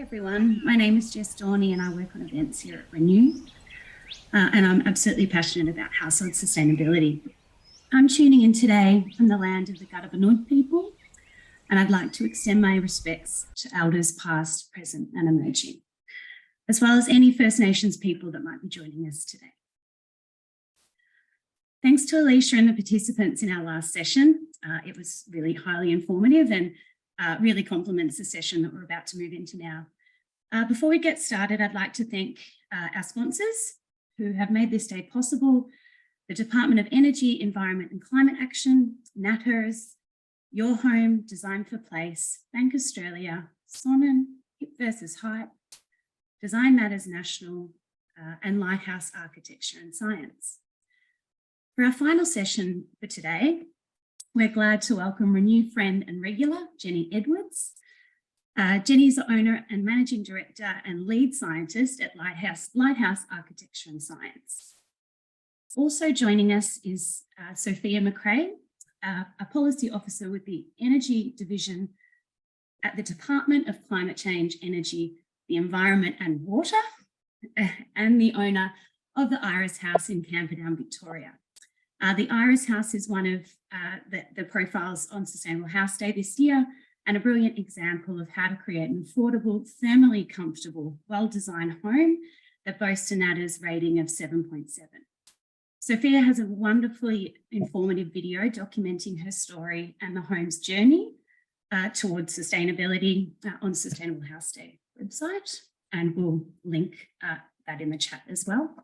Everyone, my name is Jess Dorney and I work on events here at Renew, and I'm absolutely passionate about household sustainability. I'm tuning in today from the land of the Guttabanud people, and I'd like to extend my respects to elders past, present and emerging, as well as any First Nations people that might be joining us today. Thanks to Alicia and the participants in our last session. It was really highly informative and really complements the session that we're about to move into now. Before we get started, I'd like to thank our sponsors who have made this day possible: the Department of Energy, Environment and Climate Action, NatHERS, Your Home, Design for Place, Bank Australia, Sonnen, Hip versus Hype, Design Matters National, and Lighthouse Architecture and Science. For our final session for today, we're glad to welcome Renew friend and regular, Jenny Edwards. Jenny is the owner and managing director and lead scientist at Lighthouse Architecture and Science. Also joining us is Sophia MacRae, a policy officer with the Energy Division at the Department of Climate Change, Energy, the Environment and Water, and the owner of the Iris House in Camperdown, Victoria. The Iris House is one of the profiles on Sustainable House Day this year, and a brilliant example of how to create an affordable, thermally comfortable, well-designed home that boasts a NatHERS rating of 7.7. Sophia has a wonderfully informative video documenting her story and the home's journey towards sustainability on Sustainable House Day website, and we'll link that in the chat as well.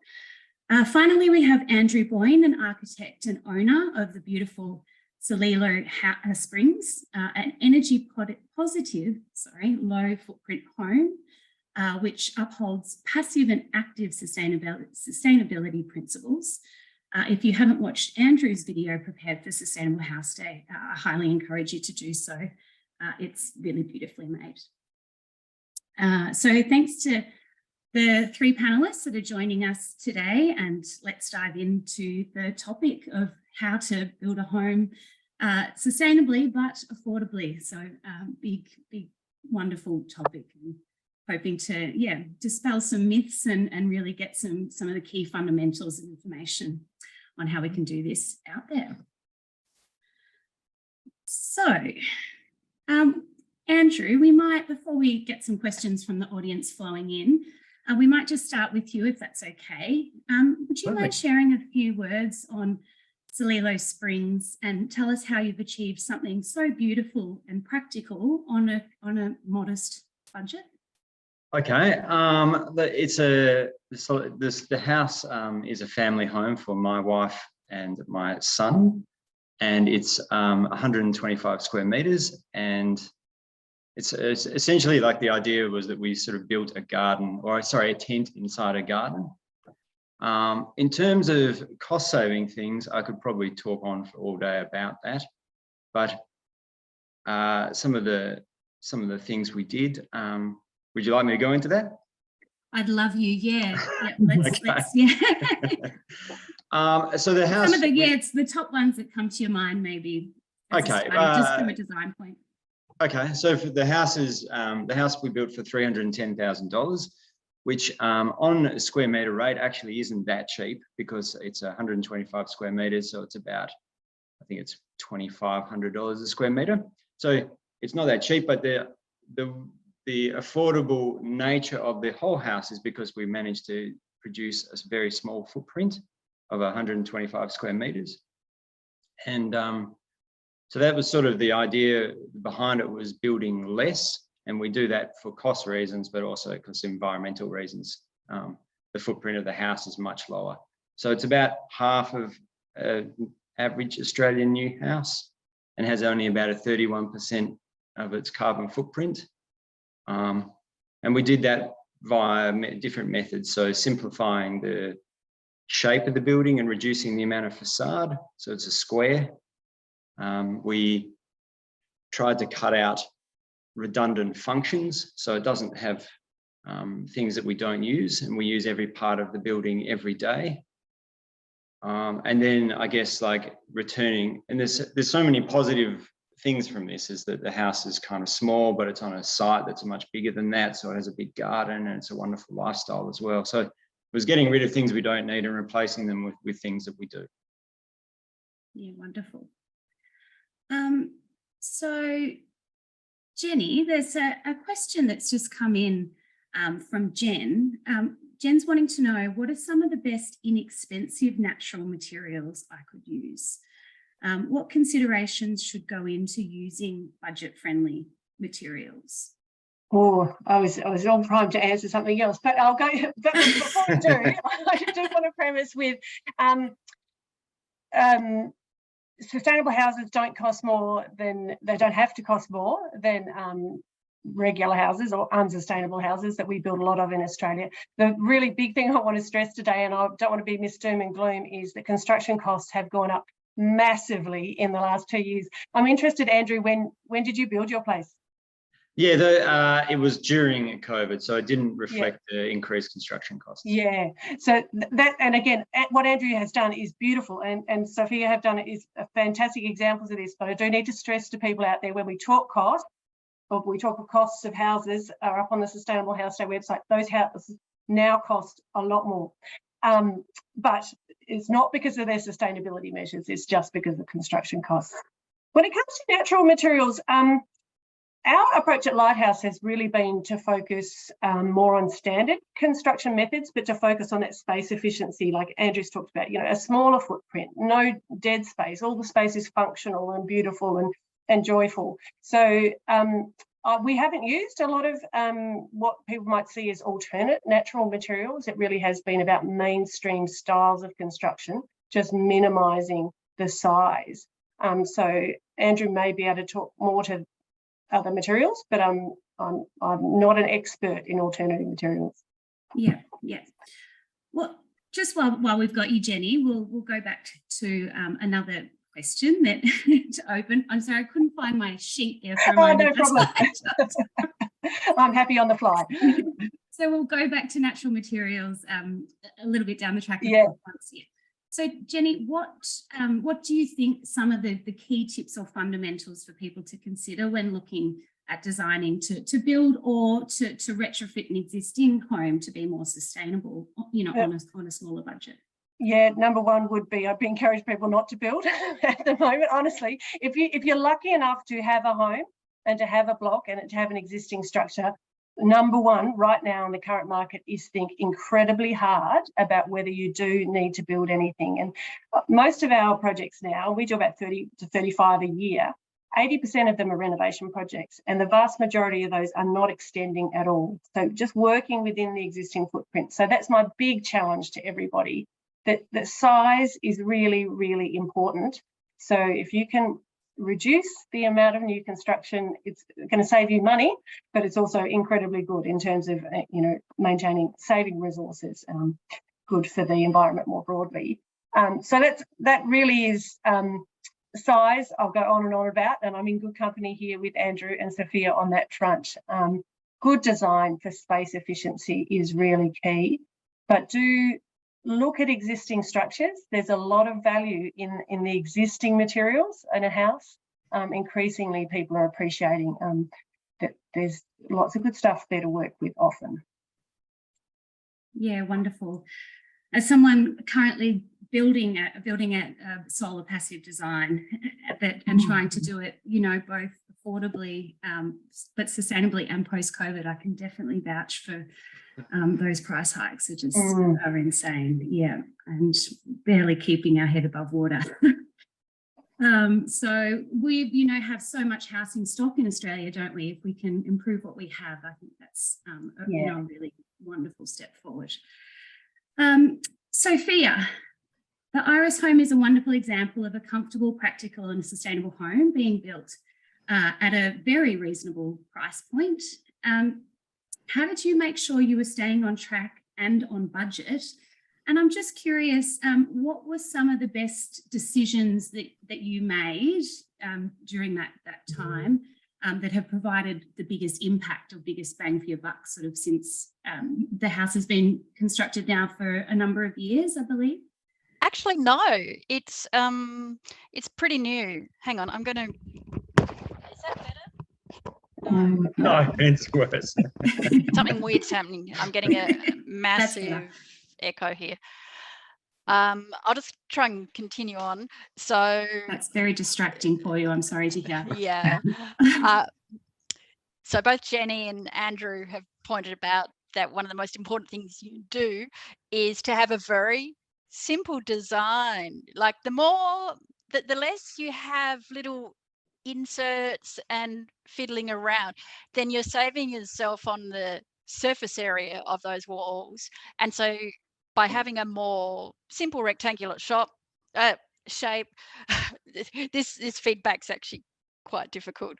Finally, we have Andrew Boyne, an architect and owner of the beautiful Celilio Springs, an energy positive, low footprint home, which upholds passive and active sustainability principles. If you haven't watched Andrew's video prepared for Sustainable House Day, I highly encourage you to do so. It's really beautifully made. So thanks to the three panelists that are joining us today, and let's dive into the topic of how to build a home sustainably but affordably. So big, wonderful topic, and hoping to dispel some myths and really get some of the key fundamentals and information on how we can do this out there. So Andrew, we might, before we get some questions from the audience flowing in, we might just start with you, if that's okay. Would you mind sharing a few words on Celilio Springs and tell us how you've achieved something so beautiful and practical on a modest budget? Okay, the house is a family home for my wife and my son, and it's 125 square meters, and it's essentially like the idea was that we sort of built a garden, or sorry, a tent inside a garden. In terms of cost saving things, I could probably talk on for all day about that, but some of the things we did. Would you like me to go into that? I'd love you. Yeah. Let's So the house. Some of the it's the top ones that come to your mind, maybe. Okay. Just from a design point. Okay, so for the house we built for $310,000, which on a square meter rate actually isn't that cheap, because it's 125 square meters, so it's about, I think it's $2,500 a square meter. So it's not that cheap, but the affordable nature of the whole house is because we managed to produce a very small footprint of 125 square meters, and so that was sort of the idea behind it, was building less, and we do that for cost reasons, but also because environmental reasons. The footprint of the house is much lower. So it's about half of an average Australian new house, and has only about a 31% of its carbon footprint. And we did that via different methods. So simplifying the shape of the building and reducing the amount of facade. So it's a square. We tried to cut out redundant functions, so it doesn't have things that we don't use, and we use every part of the building every day. And then I guess like returning, and there's so many positive things from this is that the house is kind of small, but it's on a site that's much bigger than that. So it has a big garden and it's a wonderful lifestyle as well. So it was getting rid of things we don't need and replacing them with things that we do. Yeah, wonderful. So Jenny, there's a question that's just come in from Jen. Jen's wanting to know, what are some of the best inexpensive natural materials I could use? What considerations should go into using budget-friendly materials? Oh, I was on prime to answer something else, but I'll go. But before I do, I do want to premise with sustainable houses don't cost more than, they don't have to cost more than regular houses or unsustainable houses that we build a lot of in Australia. The really big thing I want to stress today, and I don't want to be Miss Doom and Gloom, is that construction costs have gone up massively in the last 2 years. I'm interested, Andrew, when did you build your place? Yeah, it was during COVID, so it didn't reflect the increased construction costs. Yeah, so that, and again, what Andrew has done is beautiful, and Sophia have done it is a fantastic examples of this. But I do need to stress to people out there, when we talk cost, or we talk of costs of houses are up on the Sustainable House Day website, those houses now cost a lot more. But it's not because of their sustainability measures, it's just because of construction costs. When it comes to natural materials, our approach at Lighthouse has really been to focus more on standard construction methods, but to focus on that space efficiency, like Andrew's talked about, a smaller footprint, no dead space, all the space is functional and beautiful and joyful. So we haven't used a lot of what people might see as alternate natural materials. It really has been about mainstream styles of construction, just minimising the size. So Andrew may be able to talk more to other materials, but I'm not an expert in alternative materials. Yeah. Well, just while we've got you, Jenny, we'll go back to another question that to open. I'm sorry, I couldn't find my sheet there for a moment. No problem. I'm happy on the fly. So we'll go back to natural materials a little bit down the track. Yeah. So Jenny, what do you think some of the key tips or fundamentals for people to consider when looking at designing to build or to retrofit an existing home to be more sustainable, on a smaller budget? Yeah, number one would be, I'd encourage people not to build at the moment, honestly. If you're lucky enough to have a home and to have a block and to have an existing structure, number one right now in the current market is think incredibly hard about whether you do need to build anything. And most of our projects now, we do about 30 to 35 a year, 80% of them are renovation projects, and the vast majority of those are not extending at all. So just working within the existing footprint. So that's my big challenge to everybody, that size is really, really important. So if you can reduce the amount of new construction, it's going to save you money, but it's also incredibly good in terms of maintaining, saving resources, good for the environment more broadly. So that really is size. I'll go on and on about, and I'm in good company here with Andrew and Sophia on that front. Good design for space efficiency is really key, but do look at existing structures. There's a lot of value in the existing materials in a house. Increasingly, people are appreciating that there's lots of good stuff there to work with often. Yeah, wonderful. As someone currently building at solar passive design and trying to do it, both affordably but sustainably and post-COVID, I can definitely vouch for those price hikes are just are insane. Yeah, and barely keeping our head above water. So we, have so much housing stock in Australia, don't we? If we can improve what we have, I think that's a really wonderful step forward. Sophia, the Iris home is a wonderful example of a comfortable, practical and sustainable home being built at a very reasonable price point. How did you make sure you were staying on track and on budget? And I'm just curious, what were some of the best decisions that you made during that time that have provided the biggest impact or biggest bang for your buck, sort of since the house has been constructed now for a number of years, I believe? Actually, no, it's pretty new. Hang on, I'm going to No offense, worse. Something weird's happening. I'm getting a massive echo here. I'll just try and continue on. So That's very distracting for you. I'm sorry to hear. yeah. So both Jenny and Andrew have pointed about that one of the most important things you do is to have a very simple design. Like the less you have little inserts and fiddling around, then you're saving yourself on the surface area of those walls. And so by having a more simple rectangular shape, this feedback's actually quite difficult.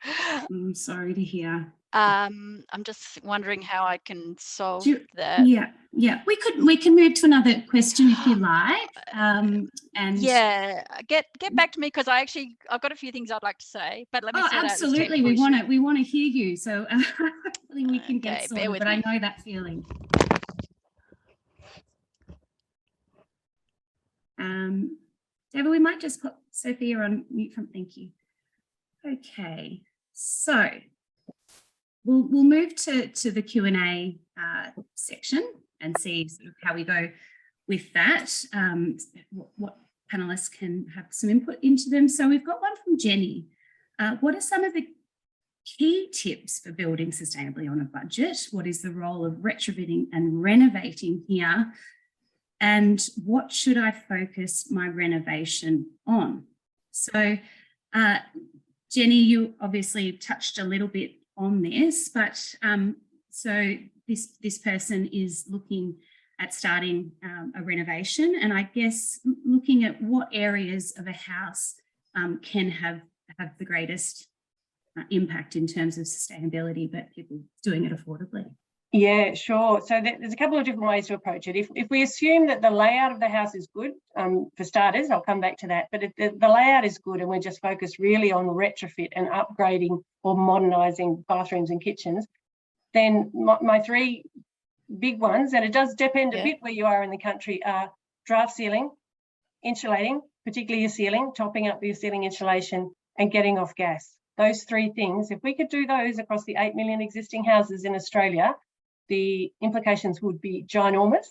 I'm sorry to hear. I'm just wondering how I can solve that. Yeah. We can move to another question if you like. And yeah, get back to me because I've got a few things I'd like to say, but let me sort absolutely. out We want to hear you. So hopefully we can get bear sorted, with but me. I know that feeling. Deborah, we might just put Sophia on mute from, thank you. Okay, so we'll move to the Q&A section and see sort of how we go with that, what panelists can have some input into them. So we've got one from Jenny. What are some of the key tips for building sustainably on a budget? What is the role of retrofitting and renovating here? And what should I focus my renovation on? So, Jenny, you obviously touched a little bit on this, but so this person is looking at starting a renovation, and I guess looking at what areas of a house can have the greatest impact in terms of sustainability, but people doing it affordably. Yeah, sure. So there's a couple of different ways to approach it. If we assume that the layout of the house is good, for starters, I'll come back to that, but if the layout is good and we're just focused really on retrofit and upgrading or modernising bathrooms and kitchens, then my three big ones, and it does depend a bit where you are in the country, are draft sealing, insulating, particularly your ceiling, topping up your ceiling insulation, and getting off gas. Those three things, if we could do those across the 8 million existing houses in Australia, the implications would be ginormous,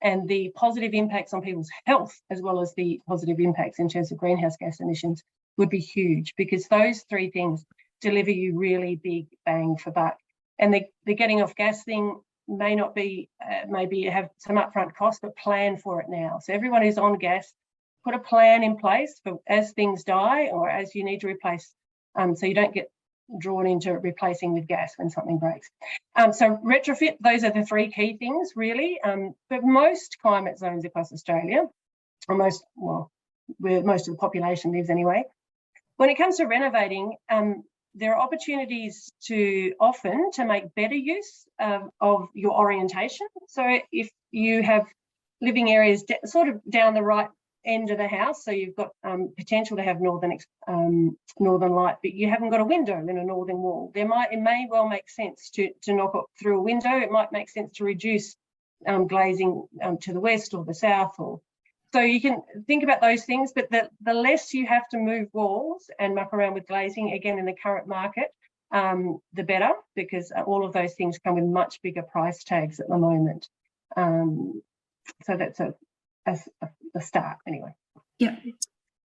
and the positive impacts on people's health, as well as the positive impacts in terms of greenhouse gas emissions, would be huge, because those three things deliver you really big bang for buck. And the getting off gas thing may not be, maybe have some upfront cost, but plan for it now. So everyone who's on gas, put a plan in place for as things die or as you need to replace, so you don't get drawn into replacing with gas when something breaks. So retrofit, those are the three key things really. But most climate zones across Australia, or where most of the population lives anyway, when it comes to renovating, there are opportunities to make better use of your orientation. So if you have living areas sort of down the right end of the house, so you've got potential to have northern light, but you haven't got a window in a northern wall, it may well make sense to knock it through a window. It might make sense to reduce glazing to the west or the south, so you can think about those things. But the less you have to move walls and muck around with glazing, again in the current market, the better, because all of those things come with much bigger price tags at the moment. So that's a start anyway. Yeah.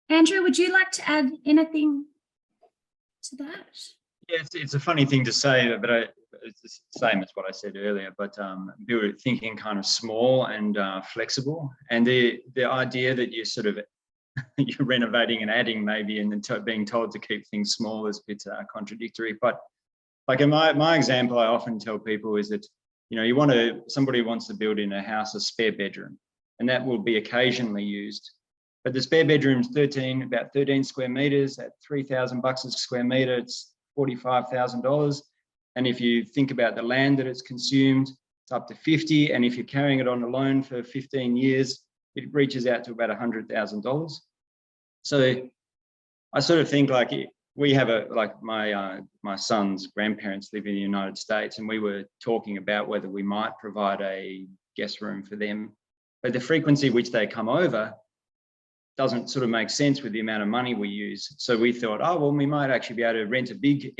Andrew, would you like to add anything to that? Yeah, it's a funny thing to say, but it's the same as what I said earlier, but thinking kind of small and flexible. And the idea that you're sort of you're renovating and adding maybe, and then being told to keep things small is a bit contradictory. But like in my example, I often tell people is that, somebody wants to build in a house a spare bedroom, and that will be occasionally used. But the spare bedroom's about 13 square meters at $3,000 a square meter. It's $45,000. And if you think about the land that it's consumed, it's up to 50. And if you're carrying it on a loan for 15 years, it reaches out to about $100,000. So I sort of think like we have my son's grandparents live in the United States, and we were talking about whether we might provide a guest room for them. But the frequency which they come over doesn't sort of make sense with the amount of money we use. So we thought, we might actually be able to rent a big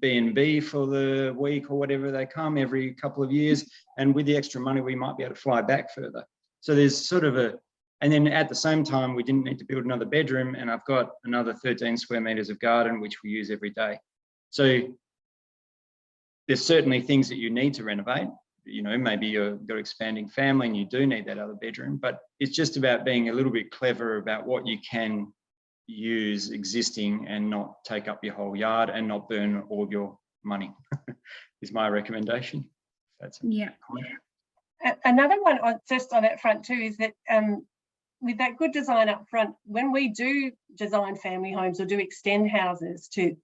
B&B for the week or whatever they come every couple of years. And with the extra money, we might be able to fly back further. So there's sort of and then at the same time, we didn't need to build another bedroom, and I've got another 13 square meters of garden, which we use every day. So there's certainly things that you need to renovate. You know, maybe you've got expanding family and you do need that other bedroom, but it's just about being a little bit clever about what you can use existing and not take up your whole yard and not burn all of your money is my recommendation. That's Yeah. Another one just on that front too is that with that good design up front, when we do design family homes or do extend houses to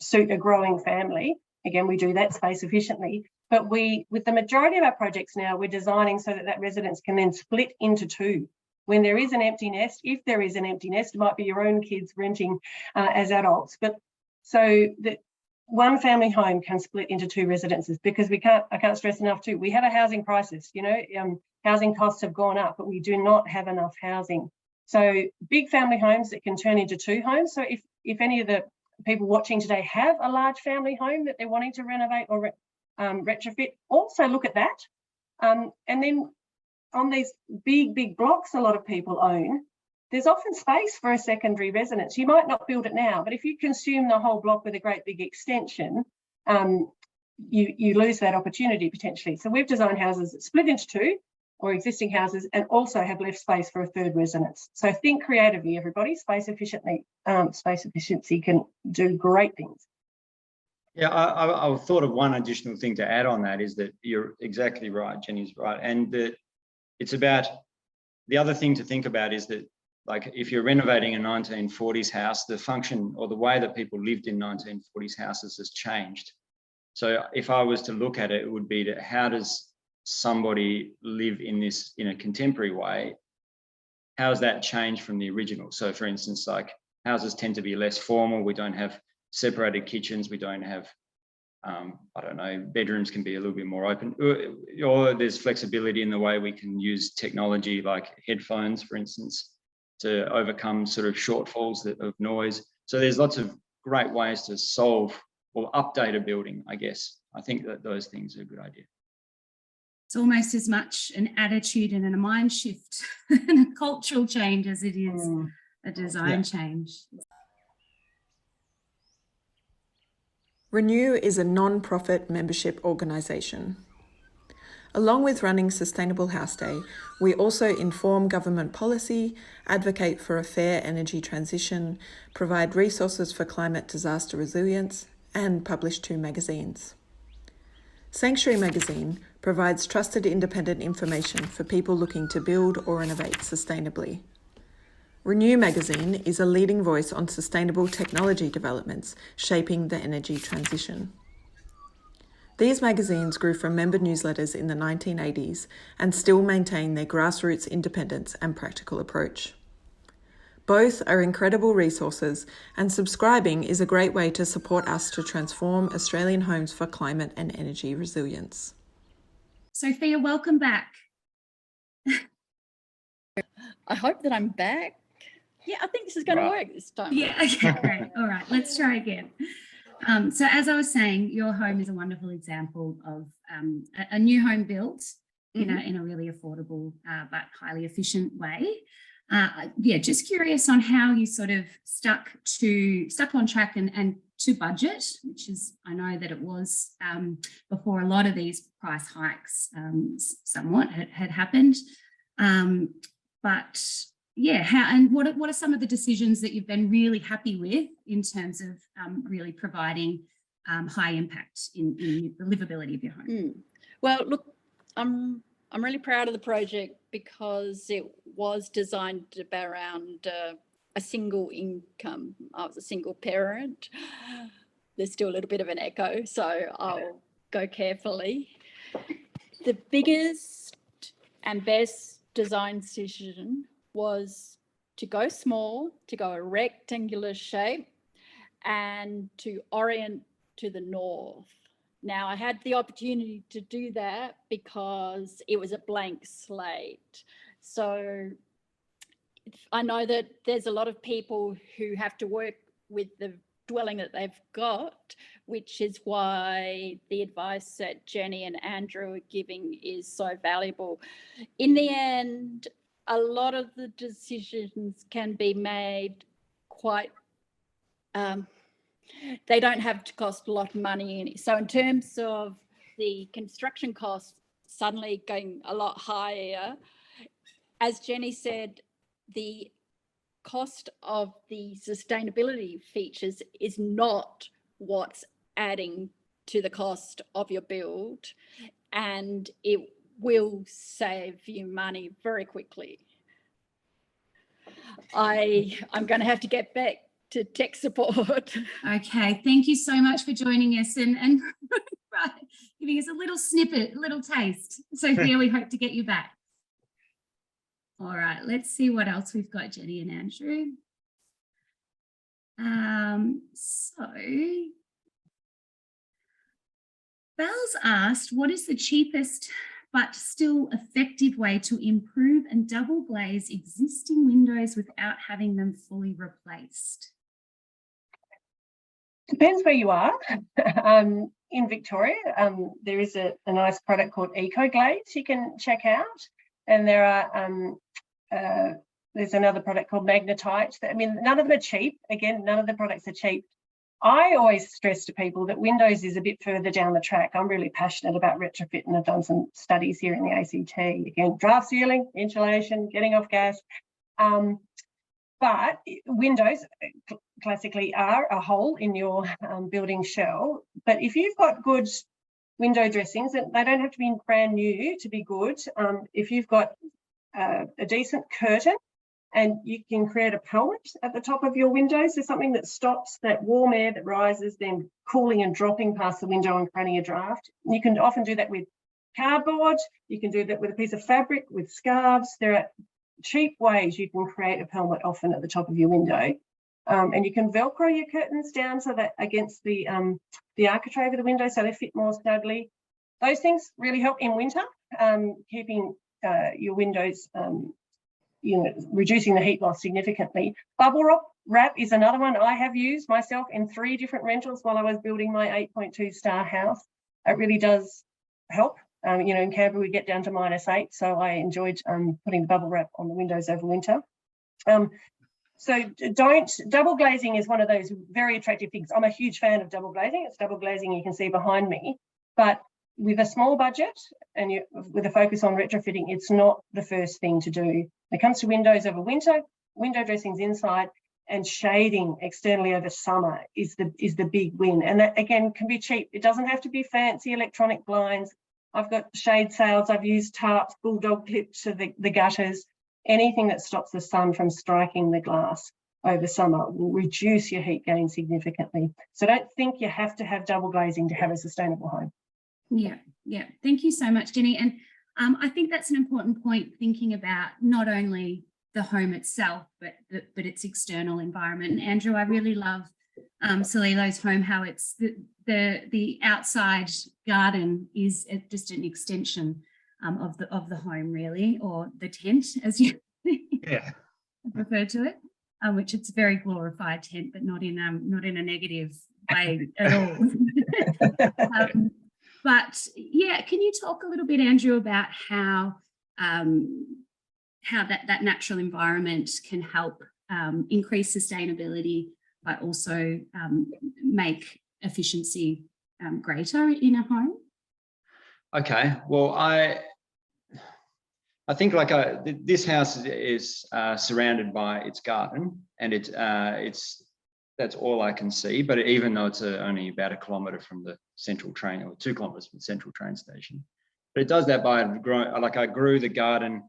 suit a growing family, again, we do that space efficiently. But with the majority of our projects now, we're designing so that residence can then split into two. When there is an empty nest, if there is an empty nest, it might be your own kids renting as adults. But so that one family home can split into two residences, because I can't stress enough too, we have a housing crisis, housing costs have gone up, but we do not have enough housing. So big family homes that can turn into two homes. So if any of the people watching today have a large family home that they're wanting to renovate or retrofit, also look at that. And then on these big blocks a lot of people own, there's often space for a secondary residence. You might not build it now, but if you consume the whole block with a great big extension, you lose that opportunity potentially. So we've designed houses that split into two, or existing houses, and also have left space for a third residence. So think creatively, everybody. Space efficiency can do great things. Yeah, I thought of one additional thing to add on that is that you're exactly right, Jenny's right. And it's about, the other thing to think about is that, like, if you're renovating a 1940s house, the function or the way that people lived in 1940s houses has changed. So if I was to look at it, it would be that how does somebody live in a contemporary way? How has that changed from the original? So for instance, like, houses tend to be less formal. We don't have separated kitchens. We don't have, I don't know, bedrooms can be a little bit more open, or there's flexibility in the way we can use technology like headphones, for instance, to overcome sort of shortfalls of noise. So there's lots of great ways to solve or update a building, I guess. I think that those things are a good idea. It's almost as much an attitude and a mind shift and a cultural change as it is a design change. Renew is a non-profit membership organisation. Along with running Sustainable House Day, we also inform government policy, advocate for a fair energy transition, provide resources for climate disaster resilience, and publish 2 magazines. Sanctuary Magazine provides trusted independent information for people looking to build or renovate sustainably. Renew Magazine is a leading voice on sustainable technology developments shaping the energy transition. These magazines grew from member newsletters in the 1980s and still maintain their grassroots independence and practical approach. Both are incredible resources, and subscribing is a great way to support us to transform Australian homes for climate and energy resilience. Sophia, welcome back. I hope that I'm back. Yeah, I think this is going to work this time. Yeah, okay, great. All right, let's try again. So as I was saying, your home is a wonderful example of a new home built in a really affordable but highly efficient way. Just curious on how you sort of stuck on track and to budget, which is, I know that it was before a lot of these price hikes somewhat had happened. What are some of the decisions that you've been really happy with in terms of really providing high impact in the livability of your home? Well, look, I'm really proud of the project because it was designed around a single income. I was a single parent. There's still a little bit of an echo, so I'll go carefully. The biggest and best design decision was to go small, to go a rectangular shape, and to orient to the north. Now, I had the opportunity to do that because it was a blank slate. So I know that there's a lot of people who have to work with the dwelling that they've got, which is why the advice that Jenny and Andrew are giving is so valuable. In the end, a lot of the decisions can be made quite, they don't have to cost a lot of money. So in terms of the construction costs suddenly going a lot higher, as Jenny said, the cost of the sustainability features is not what's adding to the cost of your build, and it will save you money very quickly. I'm going to have to get back to tech support. Okay, thank you so much for joining us and right, giving us a little snippet, a little taste. Sophia, we hope to get you back. All right, let's see what else we've got, Jenny and Andrew. So Belle's asked, what is the cheapest but still effective way to improve and double glaze existing windows without having them fully replaced? Depends where you are. In Victoria, there is a nice product called Eco Glaze you can check out, and there are there's another product called Magnetite. I mean, none of them are cheap. Again, none of the products are cheap. I always stress to people that windows is a bit further down the track. I'm really passionate about retrofit, and I've done some studies here in the ACT. Again, draft ceiling, insulation, getting off gas. But windows classically are a hole in your building shell. But if you've got good window dressings, and they don't have to be brand new to be good. If you've got a decent curtain, and you can create a pelmet at the top of your windows. There's something that stops that warm air that rises, then cooling and dropping past the window and creating a draft. You can often do that with cardboard. You can do that with a piece of fabric, with scarves. There are cheap ways you can create a pelmet often at the top of your window. And you can Velcro your curtains down so that against the architrave of the window so they fit more snugly. Those things really help in winter, keeping your windows reducing the heat loss significantly. Bubble wrap is another one I have used myself in 3 different rentals while I was building my 8.2 star house. It really does help. In Canberra we get down to -8, so I enjoyed putting the bubble wrap on the windows over winter. So double glazing is one of those very attractive things. I'm a huge fan of double glazing. It's double glazing you can see behind me, but with a small budget and with a focus on retrofitting, it's not the first thing to do. When it comes to windows over winter, window dressings inside, and shading externally over summer is the big win. And that again can be cheap. It doesn't have to be fancy electronic blinds. I've got shade sails. I've used tarps, bulldog clips to the gutters. Anything that stops the sun from striking the glass over summer will reduce your heat gain significantly. So don't think you have to have double glazing to have a sustainable home. Yeah. Thank you so much, Jenny. And I think that's an important point, thinking about not only the home itself, but its external environment. And Andrew, I really love Celilio's home, how it's the outside garden is just an extension of the home, really, or the tent, as you refer to it, which it's a very glorified tent, but not in a negative way at all. But yeah, can you talk a little bit, Andrew, about how that natural environment can help increase sustainability, but also make efficiency greater in a home? Okay, well, I think like this house is surrounded by its garden, and that's all I can see. But even though it's only about 1 kilometre from the central train, or 2 kilometres from the central train station, but it does that by growing. Like I grew the garden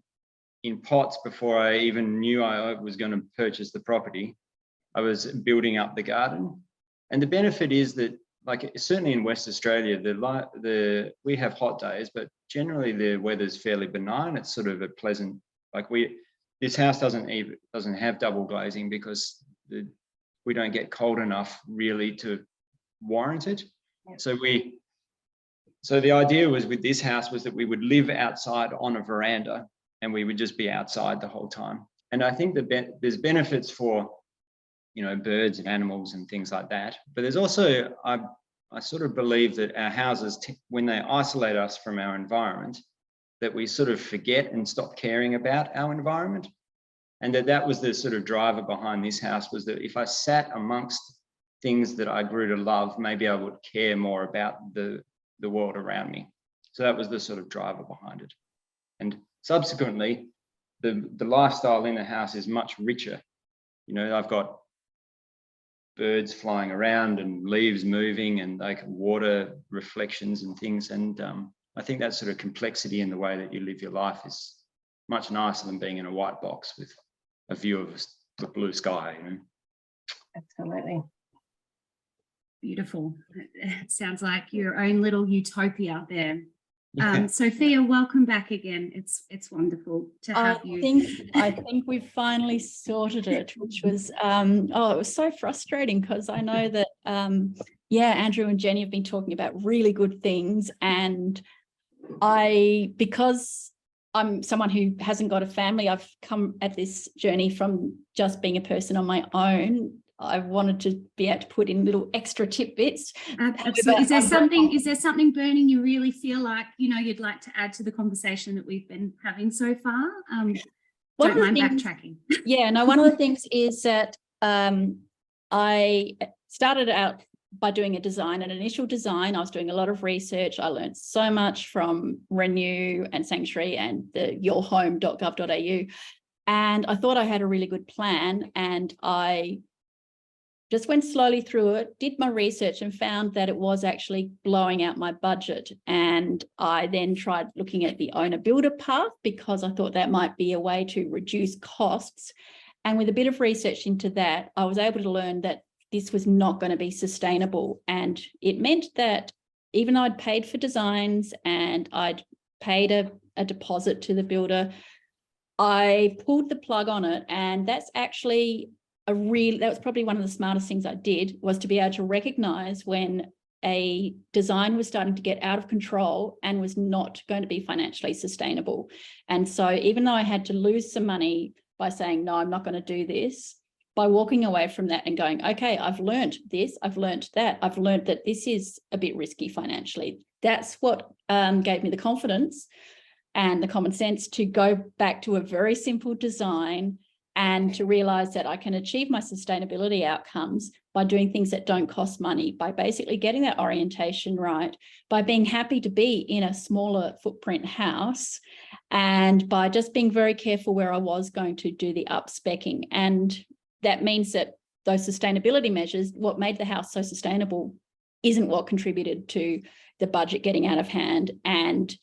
in pots before I even knew I was going to purchase the property. I was building up the garden, and the benefit is that, like certainly in West Australia, we have hot days, but generally the weather's fairly benign. It's sort of a pleasant. Like this house doesn't have double glazing because we don't get cold enough really to warrant it. Yep. So the idea was with this house was that we would live outside on a veranda, and we would just be outside the whole time. And I think that there's benefits for you know, birds and animals and things like that. But there's also, I sort of believe that our houses, when they isolate us from our environment, that we sort of forget and stop caring about our environment. And that was the sort of driver behind this house, was that if I sat amongst things that I grew to love, maybe I would care more about the world around me. So that was the sort of driver behind it. And subsequently, the lifestyle in the house is much richer. You know, I've got birds flying around and leaves moving and like water reflections and things. And I think that sort of complexity in the way that you live your life is much nicer than being in a white box with a view of the blue sky, you know. Absolutely. Beautiful. It sounds like your own little utopia there. Yeah. Sophia, welcome back again. It's wonderful to have you. I think we've finally sorted it, which was it was so frustrating, because I know that Andrew and Jenny have been talking about really good things, and because I'm someone who hasn't got a family, I've come at this journey from just being a person on my own. I wanted to be able to put in little extra tidbits. Absolutely. Is there something burning you really feel like, you know, you'd like to add to the conversation that we've been having so far? Don't mind backtracking. Yeah, no, one of the things is that I started out by doing an initial design. I was doing a lot of research. I learned so much from Renew and Sanctuary and the yourhome.gov.au. And I thought I had a really good plan, and I just went slowly through it, did my research, and found that it was actually blowing out my budget. And I then tried looking at the owner builder path, because I thought that might be a way to reduce costs. And with a bit of research into that, I was able to learn that this was not going to be sustainable. And it meant that even though I'd paid for designs and I'd paid a deposit to the builder, I pulled the plug on it. And that's actually that was probably one of the smartest things I did, was to be able to recognize when a design was starting to get out of control and was not going to be financially sustainable. And so even though I had to lose some money by saying, no, I'm not going to do this, by walking away from that and going, okay, I've learned this, I've learned that, I've learned that this is a bit risky financially. That's what gave me the confidence and the common sense to go back to a very simple design, and to realize that I can achieve my sustainability outcomes by doing things that don't cost money, by basically getting that orientation right, by being happy to be in a smaller footprint house, and by just being very careful where I was going to do the up-speccing. And that means that those sustainability measures, what made the house so sustainable, isn't what contributed to the budget getting out of hand. And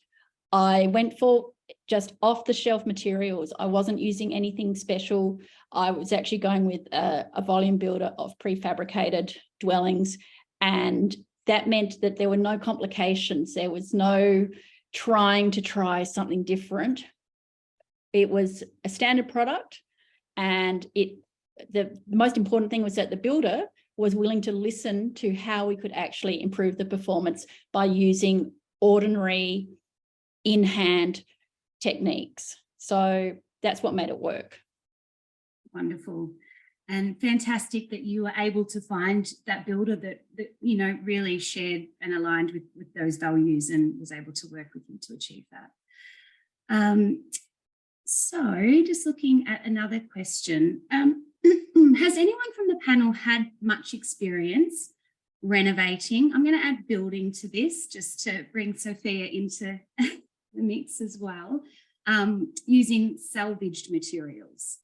I went for just off-the-shelf materials. I wasn't using anything special. I was actually going with a volume builder of prefabricated dwellings, and that meant that there were no complications. There was no trying to try something different. It was a standard product, and the most important thing was that the builder was willing to listen to how we could actually improve the performance by using ordinary in-hand techniques. So that's what made it work. Wonderful. And fantastic that you were able to find that builder that you know, really shared and aligned with those values and was able to work with you to achieve that. So just looking at another question. Has anyone from the panel had much experience renovating? I'm going to add building to this just to bring Sophia into the mix as well, using salvaged materials.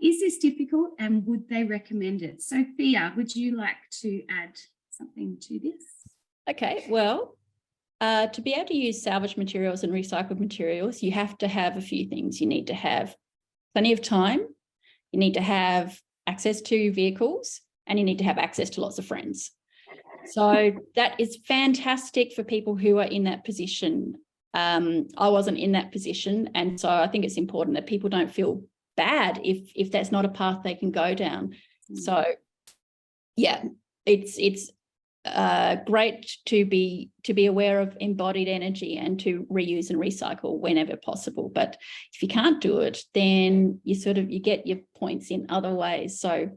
Is this difficult, and would they recommend it? Sophia, would you like to add something to this? Okay, well, to be able to use salvaged materials and recycled materials, you have to have a few things. You need to have plenty of time, you need to have access to vehicles, and you need to have access to lots of friends. So that is fantastic for people who are in that position. I wasn't in that position, and so I think it's important that people don't feel bad if that's not a path they can go down. So yeah, it's great to be aware of embodied energy and to reuse and recycle whenever possible. But if you can't do it, then you get your points in other ways. So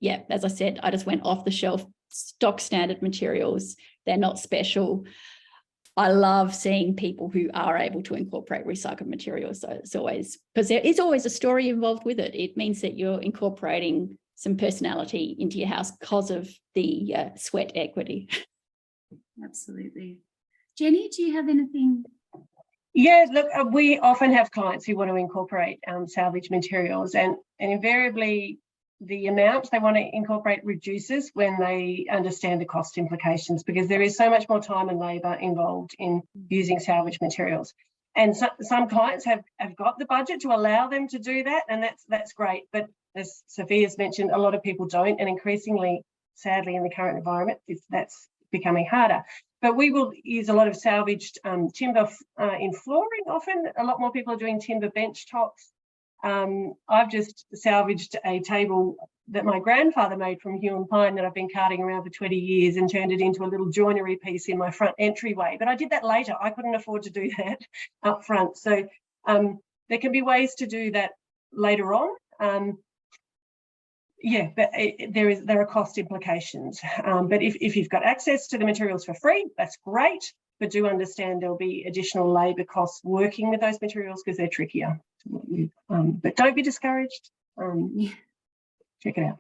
yeah, as I said, I just went off the shelf, stock standard materials. They're not special. I love seeing people who are able to incorporate recycled materials. So it's always, because there is always a story involved with it. It means that you're incorporating some personality into your house because of the sweat equity. Absolutely. Jenny, do you have anything? Yeah, look, we often have clients who want to incorporate salvage materials, and invariably the amount they want to incorporate reduces when they understand the cost implications, because there is so much more time and labour involved in using salvage materials. And some clients have got the budget to allow them to do that, and that's great. But as Sophia's mentioned, a lot of people don't, and increasingly, sadly, in the current environment, that's becoming harder. But we will use a lot of salvaged timber in flooring often. A lot more people are doing timber bench tops. I've just salvaged a table that my grandfather made from hewn pine that I've been carting around for 20 years and turned it into a little joinery piece in my front entryway. But I did that later. I couldn't afford to do that up front. So there can be ways to do that later on. Yeah, but there are cost implications. But if you've got access to the materials for free, that's great. But do understand there'll be additional labour costs working with those materials because they're trickier. But don't be discouraged. Check it out.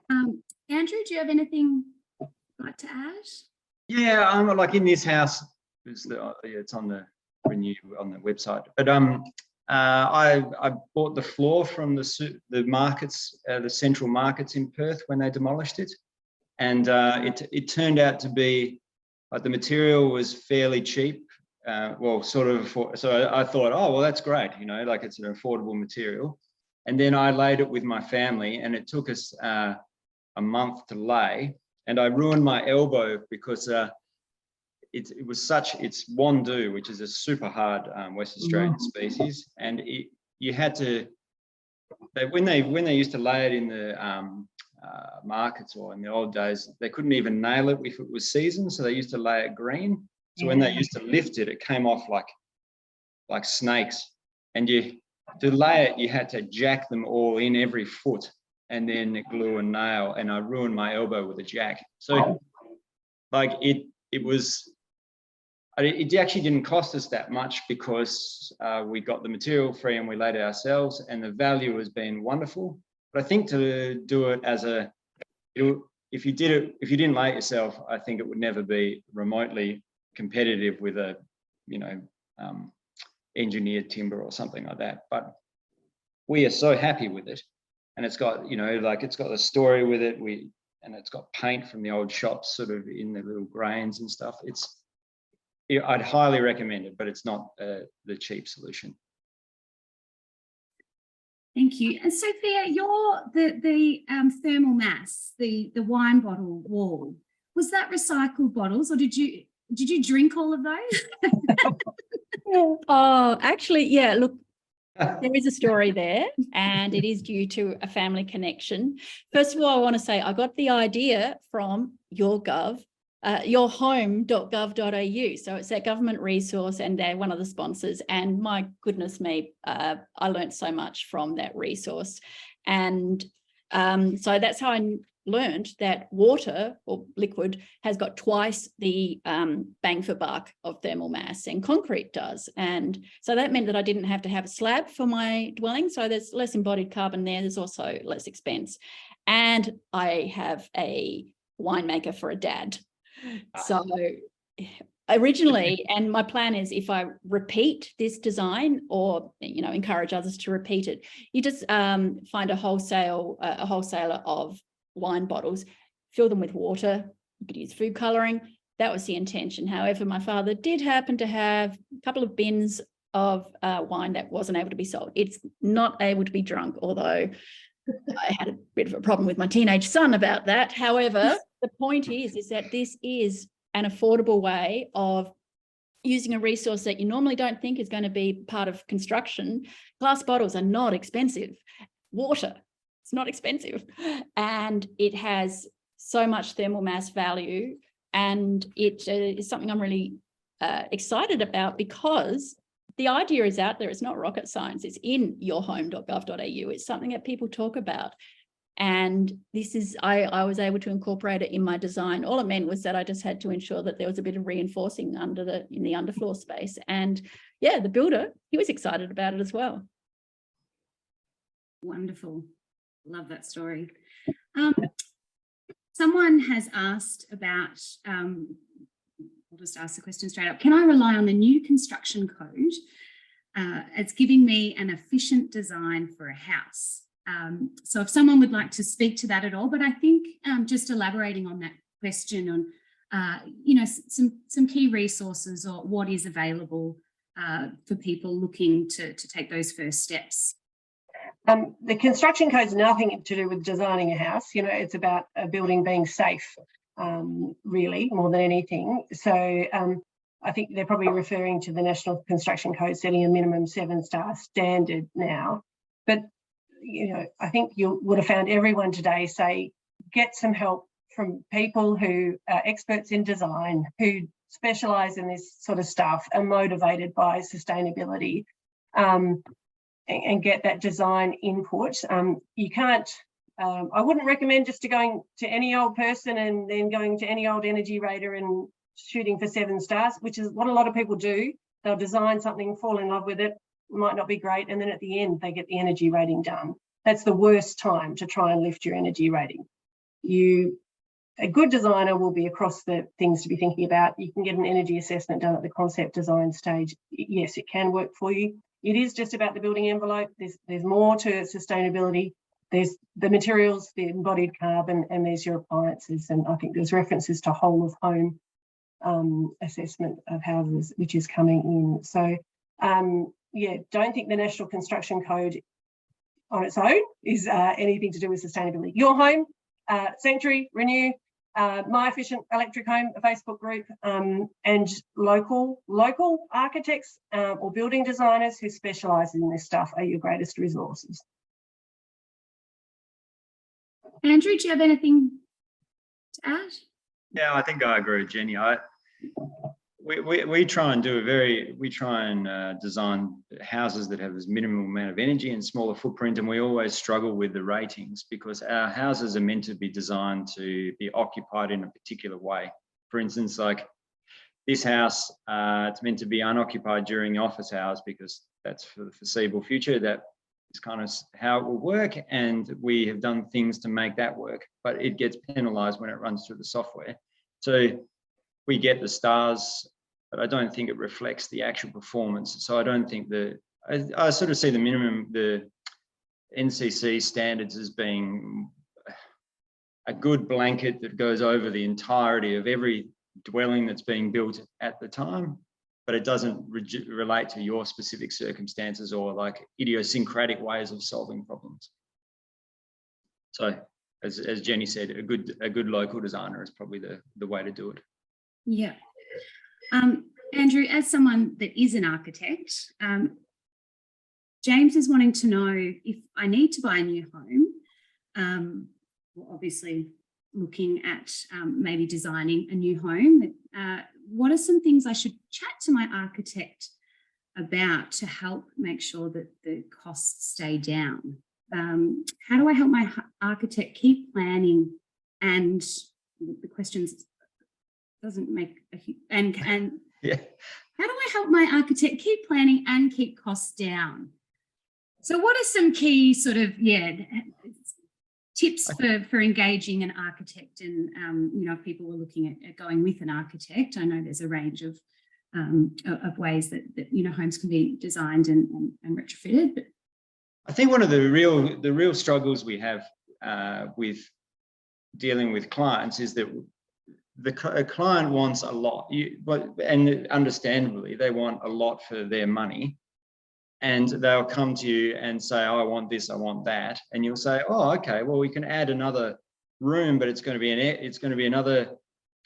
Andrew, do you have anything you'd like to add? Yeah, I'm like in this house. It's on the Renew on the website. But I bought the floor from the markets, the central markets in Perth when they demolished it, and it turned out to be like the material was fairly cheap. Well, sort of. So I thought, oh well, that's great. You know, like it's an affordable material. And then I laid it with my family, and it took us a month to lay, and I ruined my elbow because it's Wandoo, which is a super hard West Australian species, and you had to. When they used to lay it in the markets or in the old days, they couldn't even nail it if it was seasoned, so they used to lay it green. So when they used to lift it, it came off like snakes, and to lay it, you had to jack them all in every foot and then glue and nail, and I ruined my elbow with a jack. So like it actually didn't cost us that much because we got the material free and we laid it ourselves, and the value has been wonderful. But I think to do it as if you didn't lay it yourself, I think it would never be remotely competitive with a, engineered timber or something like that. But we are so happy with it, and it's got, it's got a story with it. And it's got paint from the old shops sort of in the little grains and stuff. I'd highly recommend it, but it's not the cheap solution. Thank you. And Sophia, the thermal mass, the wine bottle wall, was that recycled bottles, or did you drink all of those? Oh, actually, yeah, look, there is a story there, and it is due to a family connection. First of all, I want to say I got the idea from yourhome.gov.au. So it's that government resource, and they're one of the sponsors. And my goodness me, I learned so much from that resource. And so that's how I learned that water or liquid has got twice the bang for buck of thermal mass and concrete does. And so that meant that I didn't have to have a slab for my dwelling. So there's less embodied carbon there. There's also less expense. And I have a winemaker for a dad. So originally, and my plan is if I repeat this design or, encourage others to repeat it, you just find a wholesaler of wine bottles, fill them with water. You could use food coloring. That was the intention. However, my father did happen to have a couple of bins of wine that wasn't able to be sold. It's not able to be drunk, although I had a bit of a problem with my teenage son about that. However, the point is that this is an affordable way of using a resource that you normally don't think is going to be part of construction. Glass bottles are not expensive. Water, it's not expensive, and it has so much thermal mass value, and it is something I'm really excited about, because the idea is out there. It's not rocket science. It's in yourhome.gov.au. It's something that people talk about, And this is, I was able to incorporate it in my design. All it meant was that I just had to ensure that there was a bit of reinforcing in the underfloor space. And yeah, the builder, he was excited about it as well. Wonderful. Love that story. Someone has asked about, I'll just ask the question straight up. Can I rely on the new construction code as giving me an efficient design for a house? So if someone would like to speak to that at all, but I think just elaborating on that question on, you know, some key resources or what is available for people looking to take those first steps. The construction code is nothing to do with designing a house. You know, it's about a building being safe, really, more than anything. So I think they're probably referring to the National Construction Code setting a minimum 7-star standard now. But, you know, I think you would have found everyone today say, get some help from people who are experts in design, who specialise in this sort of stuff, are motivated by sustainability. And get that design input. You can't, I wouldn't recommend just going to any old person and then going to any old energy rater and shooting for 7 stars, which is what a lot of people do. They'll design something, fall in love with it, might not be great, and then at the end they get the energy rating done. That's the worst time to try and lift your energy rating. A good designer will be across the things to be thinking about. You can get an energy assessment done at the concept design stage. Yes, it can work for you. It is just about the building envelope. There's more to sustainability. There's the materials, the embodied carbon, and there's your appliances. And I think there's references to whole of home assessment of houses, which is coming in. So, yeah, don't think the National Construction Code on its own is anything to do with sustainability. Your Home, Sanctuary, Renew, My Efficient Electric Home, a Facebook group, and local architects or building designers who specialise in this stuff are your greatest resources. Andrew, do you have anything to add? Yeah, I think I agree with Jenny. We try and design houses that have as minimum amount of energy and smaller footprint, and we always struggle with the ratings because our houses are meant to be designed to be occupied in a particular way. For instance, like this house, it's meant to be unoccupied during office hours because that's for the foreseeable future. That is kind of how it will work, and we have done things to make that work, but it gets penalised when it runs through the software. So we get the stars, but I don't think it reflects the actual performance. So I don't think I sort of see the NCC standards as being a good blanket that goes over the entirety of every dwelling that's being built at the time, but it doesn't relate to your specific circumstances or like idiosyncratic ways of solving problems. So as Jenny said, a good local designer is probably the way to do it. Yeah. Andrew, as someone that is an architect, James is wanting to know if I need to buy a new home, well, obviously looking at maybe designing a new home, what are some things I should chat to my architect about to help make sure that the costs stay down? How do I help my architect keep planning? And the questions doesn't make a and yeah. How do I help my architect keep planning and keep costs down? So what are some key sort of tips for engaging an architect? And you know, if people were looking at going with an architect, I know there's a range of ways that you know, homes can be designed and retrofitted. But I think one of the real struggles we have with dealing with clients is that a client wants a lot, and understandably they want a lot for their money, and they'll come to you and say, oh, I want this, I want that, and you'll say, oh, okay, well, we can add another room, but it's going to be another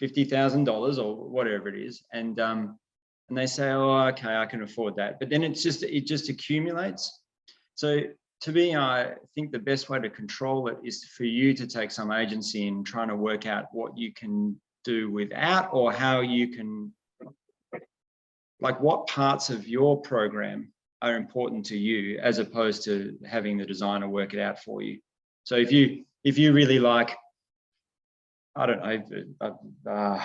$50,000 or whatever it is, and they say, oh, okay, I can afford that, but then it just accumulates. So to me, I think the best way to control it is for you to take some agency in trying to work out what you can do without, or how you can, like what parts of your program are important to you, as opposed to having the designer work it out for you. So if you really like, I don't know,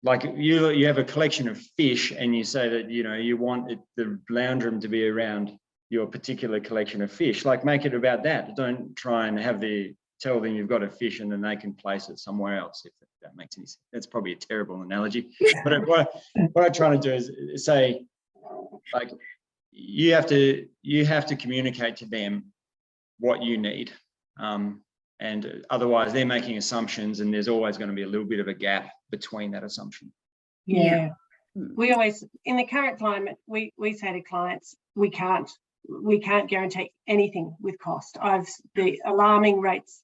like you have a collection of fish and you say that, you know, you want the lounge room to be around your particular collection of fish, like make it about that. Don't try and tell them you've got a fish and then they can place it somewhere else, if that makes any sense. That's probably a terrible analogy. But what I'm trying to do is say, like, you have to communicate to them what you need. And otherwise they're making assumptions and there's always going to be a little bit of a gap between that assumption. Yeah. We always, in the current climate, we say to clients, we can't guarantee anything with cost. The alarming rates,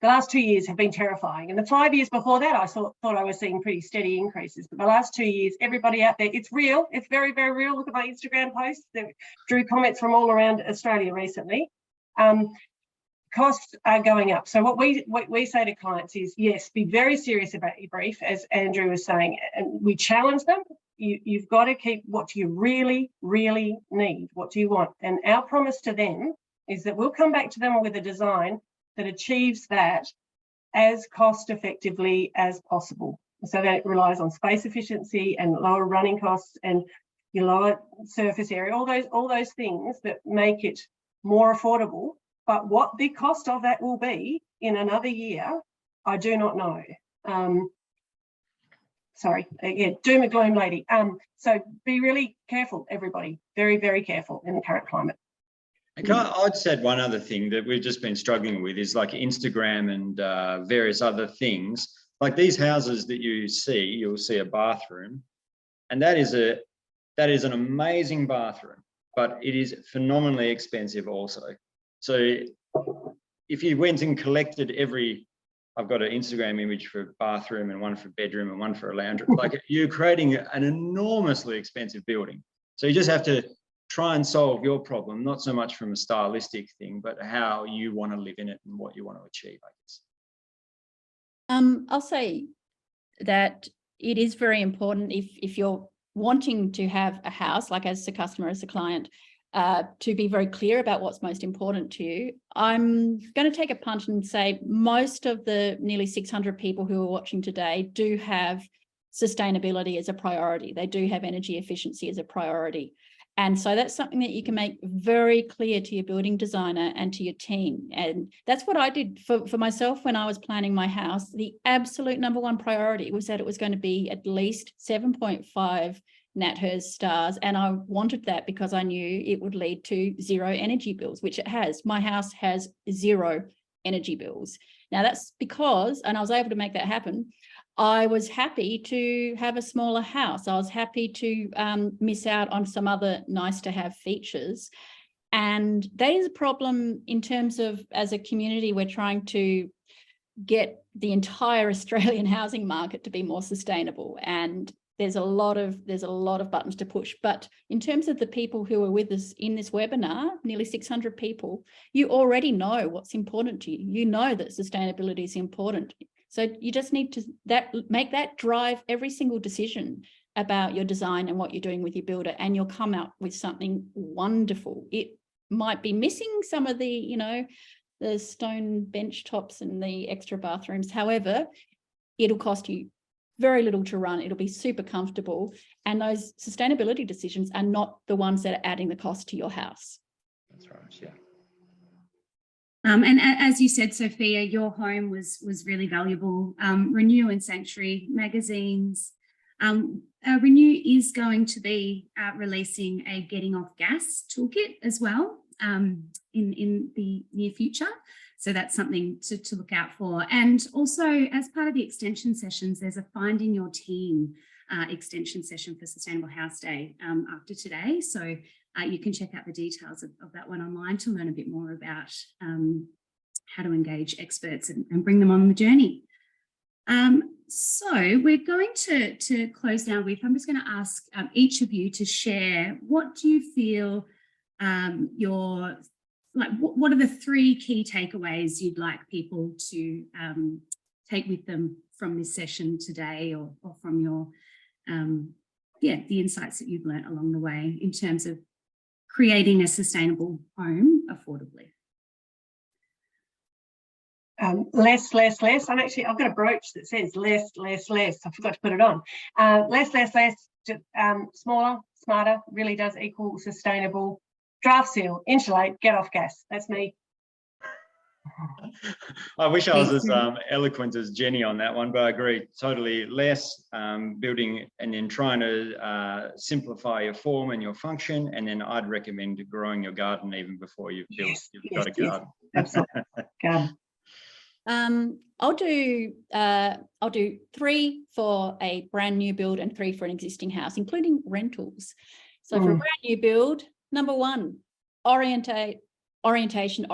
the last 2 years have been terrifying. And the 5 years before that, I thought I was seeing pretty steady increases. But the last 2 years, everybody out there, it's real. It's very, very real. Look at my Instagram posts. They drew comments from all around Australia recently. Costs are going up. So what we say to clients is, yes, be very serious about your brief, as Andrew was saying, and we challenge them. You've got to keep what you really, really need. What do you want? And our promise to them is that we'll come back to them with a design that achieves that as cost effectively as possible. So that it relies on space efficiency and lower running costs and your lower surface area, all those things that make it more affordable. But what the cost of that will be in another year, I do not know. Sorry, yeah, doom and gloom lady. So be really careful, everybody. Very, very careful in the current climate. I'd said one other thing that we've just been struggling with is like Instagram and various other things. Like these houses that you'll see a bathroom, and that is an amazing bathroom, but it is phenomenally expensive also. So if you went and collected I've got an Instagram image for a bathroom and one for bedroom and one for a lounge room, like you're creating an enormously expensive building. So you just have to try and solve your problem, not so much from a stylistic thing, but how you want to live in it and what you want to achieve, I guess. I'll say that it is very important if you're wanting to have a house, like as a customer, as a client, to be very clear about what's most important to you. I'm going to take a punt and say most of the nearly 600 people who are watching today do have sustainability as a priority. They do have energy efficiency as a priority. And so that's something that you can make very clear to your building designer and to your team. And that's what I did for myself when I was planning my house. The absolute number one priority was that it was going to be at least 7.5 NatHERS stars. And I wanted that because I knew it would lead to zero energy bills, which it has. My house has 0 energy bills. Now that's because, and I was able to make that happen, I was happy to have a smaller house. I was happy to miss out on some other nice to have features. And that is a problem in terms of, as a community, we're trying to get the entire Australian housing market to be more sustainable. And there's a lot of buttons to push. But in terms of the people who are with us in this webinar, nearly 600 people, you already know what's important to you. You know that sustainability is important. So you just need to make that drive every single decision about your design and what you're doing with your builder, and you'll come out with something wonderful. It might be missing some of the, the stone bench tops and the extra bathrooms. However, it'll cost you very little to run. It'll be super comfortable. And those sustainability decisions are not the ones that are adding the cost to your house. That's right, yeah. And as you said, Sophia, your home was really valuable. Renew and Sanctuary magazines. Renew is going to be releasing a getting off gas toolkit as well in the near future. So that's something to look out for. And also, as part of the extension sessions, there's a Finding Your Team extension session for Sustainable House Day after today. So you can check out the details of that one online to learn a bit more about how to engage experts and bring them on the journey. So we're going to close now with, I'm just going to ask each of you to share, what do you feel what are the 3 key takeaways you'd like people to take with them from this session today, or from your, the insights that you've learned along the way in terms of creating a sustainable home affordably? less. And actually, I've got a brooch that says less. I forgot to put it on. Less. Smaller, smarter really does equal sustainable. Draft seal, insulate, get off gas. That's me. I wish I was Thanks, as eloquent as Jenny on that one, but I agree totally. Less building and then trying to simplify your form and your function, and then I'd recommend growing your garden even before you've got a garden. Absolutely. Garden. I'll do 3 for a brand new build and 3 for an existing house, including rentals. So for a brand new build, number 1, orientation.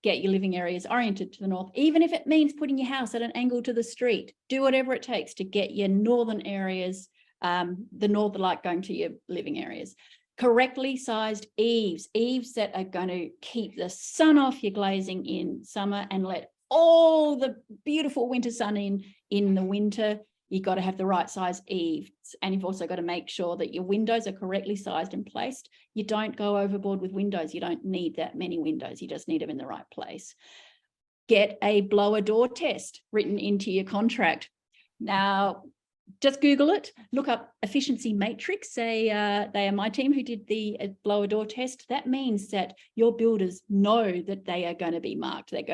Get your living areas oriented to the north, even if it means putting your house at an angle to the street. Do whatever it takes to get your northern areas, the northern light going to your living areas. Correctly sized eaves that are going to keep the sun off your glazing in summer and let all the beautiful winter sun in the winter. You've got to have the right size eaves, and you've also got to make sure that your windows are correctly sized and placed. You don't go overboard with windows. You don't need that many windows. You just need them in the right place. Get a blower door test written into your contract. Now, just Google it, look up efficiency matrix. They are my team who did the blower door test. That means that your builders know that they are going to be marked. They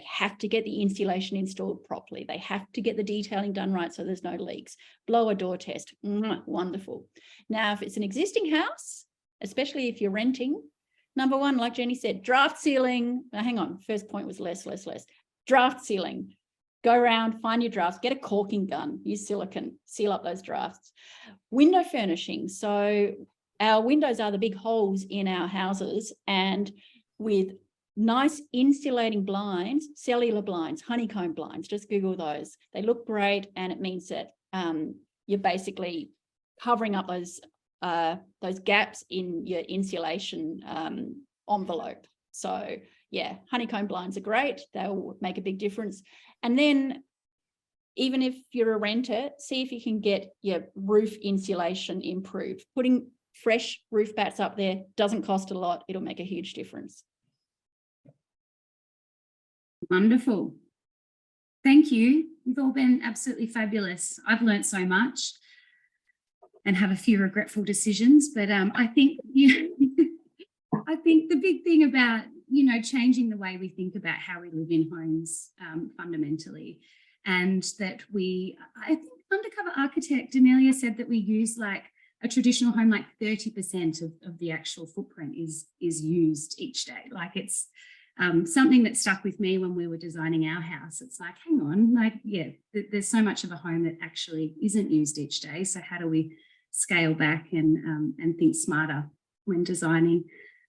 have to get the insulation installed properly. They have to get the detailing done right so there's no leaks. Blower door test, wonderful. Now, if it's an existing house, especially if you're renting, number 1, like Jenny said, draft sealing. Now, hang on, first point was less. Draft sealing. Go around, find your drafts, get a caulking gun, use silicone, seal up those drafts. Window furnishing. So our windows are the big holes in our houses, and with nice insulating blinds, cellular blinds, honeycomb blinds, just Google those. They look great, and it means that you're basically covering up those gaps in your insulation envelope. So yeah, honeycomb blinds are great. They'll make a big difference. And then even if you're a renter, see if you can get your roof insulation improved. Putting fresh roof bats up there doesn't cost a lot. It'll make a huge difference. Wonderful. Thank you. You've all been absolutely fabulous. I've learned so much and have a few regretful decisions, but I think I think the big thing about changing the way we think about how we live in homes fundamentally, and that I think Undercover Architect Amelia said that we use like a traditional home, like 30% of the actual footprint is used each day. Like it's something that stuck with me when we were designing our house. It's like, hang on, like, yeah, there's so much of a home that actually isn't used each day. So how do we scale back and think smarter when designing?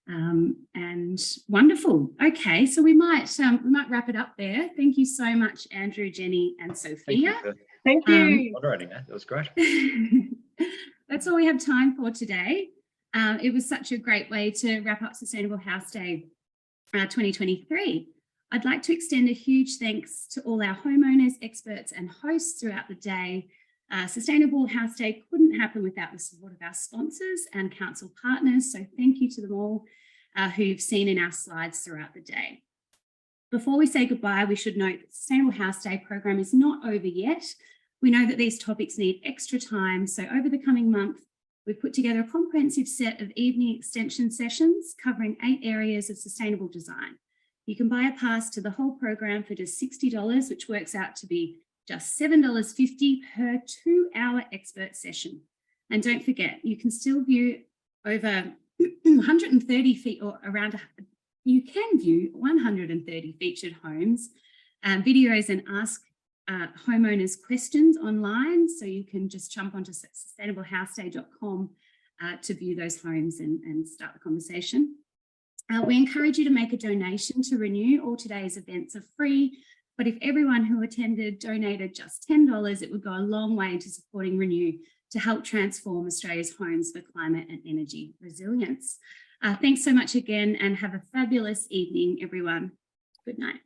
And wonderful. Okay, so we might wrap it up there. Thank you so much, Andrew, Jenny, and Sophia. Thank you. Moderating that was great. That's all we have time for today. It was such a great way to wrap up Sustainable House Day 2023. I'd like to extend a huge thanks to all our homeowners, experts, and hosts throughout the day. Sustainable House Day couldn't happen without the support of our sponsors and council partners. So thank you to them all who you've seen in our slides throughout the day. Before we say goodbye, we should note that the Sustainable House Day program is not over yet. We know that these topics need extra time. So over the coming month, we've put together a comprehensive set of evening extension sessions covering 8 areas of sustainable design. You can buy a pass to the whole program for just $60, which works out to be just $7.50 per 2-hour expert session. And don't forget, you can still view over 130 feet or around, you can view 130 featured homes, videos, and ask homeowners questions online. So you can just jump onto sustainablehouseday.com to view those homes and start the conversation. We encourage you to make a donation to Renew. All today's events are free. But if everyone who attended donated just $10, it would go a long way into supporting Renew to help transform Australia's homes for climate and energy resilience. Thanks so much again, and have a fabulous evening, everyone. Good night.